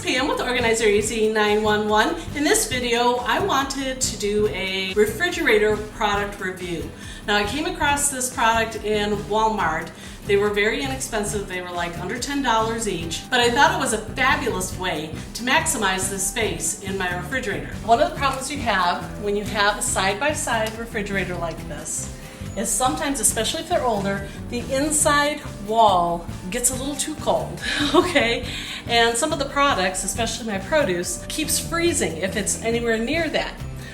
Pam with Organizer Easy 911. In this video, I wanted to do a refrigerator product review. Now, I came across this product in Walmart. They were very inexpensive. They were like under $10 each, but I thought it was a fabulous way to maximize the space in my refrigerator. One of the problems you have when you have a side-by-side refrigerator like this is sometimes, especially if they're older, the inside wall gets a little too cold, okay? And some of the products, especially my produce, keeps freezing if it's anywhere near that.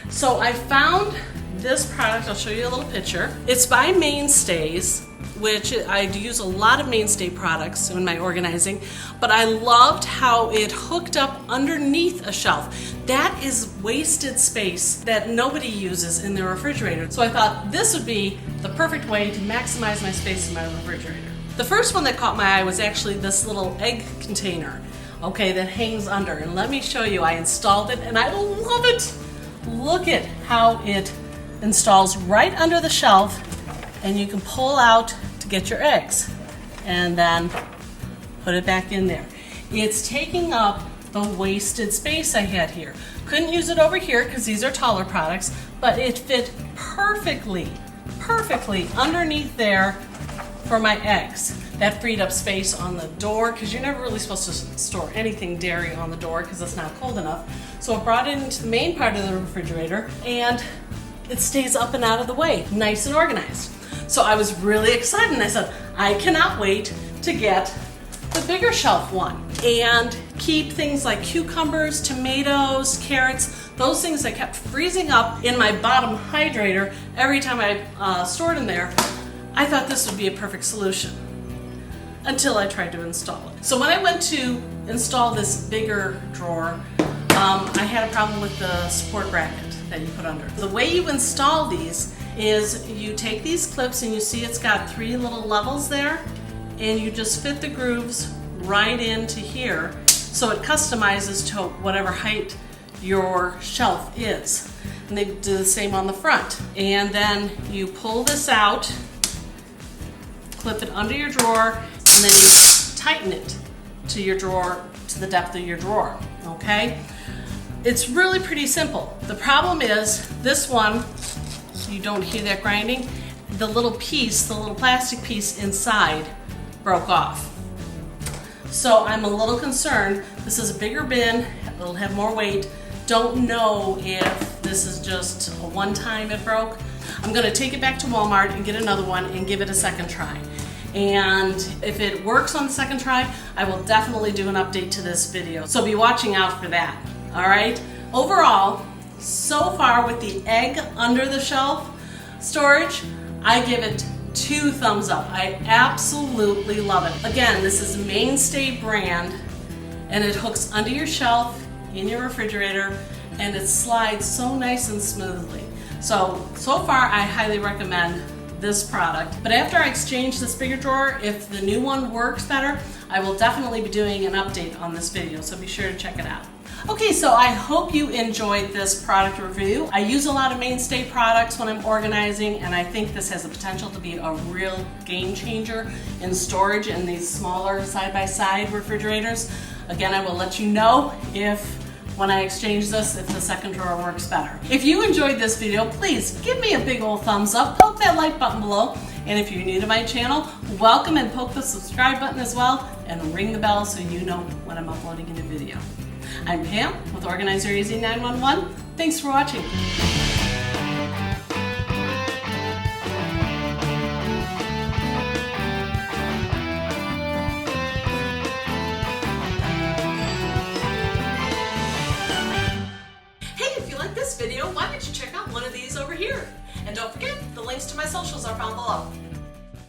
So I found this product. I'll show you a little picture. It's by Mainstays, which I use a lot of Mainstay products in my organizing, but I loved how it hooked up underneath a shelf. That is wasted space that nobody uses in their refrigerator. So I thought this would be the perfect way to maximize my space in my refrigerator. The first one that caught my eye was actually this little egg container, okay, that hangs under. And let me show you, I installed it and I love it. Look at how it installs right under the shelf, and you can pull out to get your eggs and then put it back in there. It's taking up the wasted space I had here. Couldn't use it over here because these are taller products, but it fit perfectly underneath there for my eggs. That freed up space on the door because you're never really supposed to store anything dairy on the door because it's not cold enough. So I brought it into the main part of the refrigerator and it stays up and out of the way, nice and organized. So I was really excited and I said, I cannot wait to get the bigger shelf one and keep things like cucumbers, tomatoes, carrots, those things that kept freezing up in my bottom hydrator every time I stored them there. I thought this would be a perfect solution until I tried to install it. So when I went to install this bigger drawer, I had a problem with the support bracket that you put under. The way you install these is you take these clips and you see it's got 3 little levels there, and you just fit the grooves right into here so it customizes to whatever height your shelf is. And they do the same on the front. And then you pull this out, clip it under your drawer, and then you tighten it to your drawer, to the depth of your drawer, okay? It's really pretty simple. The problem is this one, you don't hear that grinding, the little piece, the little plastic piece inside broke off. So I'm a little concerned. This is a bigger bin, it'll have more weight. Don't know if this is just a one-time it broke. I'm gonna take it back to Walmart and get another one and give it a second try. And if it works on the second try, I will definitely do an update to this video. So be watching out for that, all right? Overall, so far with the egg under the shelf storage, I give it 2 thumbs up. I absolutely love it. Again, this is a Mainstay brand and it hooks under your shelf in your refrigerator and it slides so nice and smoothly. So far I highly recommend this product. But after I exchange this bigger drawer, if the new one works better, I will definitely be doing an update on this video, so be sure to check it out. Okay, so I hope you enjoyed this product review. I use a lot of Mainstay products when I'm organizing, and I think this has the potential to be a real game changer in storage in these smaller side-by-side refrigerators. Again, I will let you know when I exchange this, if the second drawer works better. If you enjoyed this video, please give me a big old thumbs up, poke that like button below, and if you're new to my channel, welcome and poke the subscribe button as well, and ring the bell so you know when I'm uploading a new video. I'm Pam with Organizer Easy 911. Thanks for watching. Video, why don't you check out one of these over here? And don't forget, the links to my socials are found below.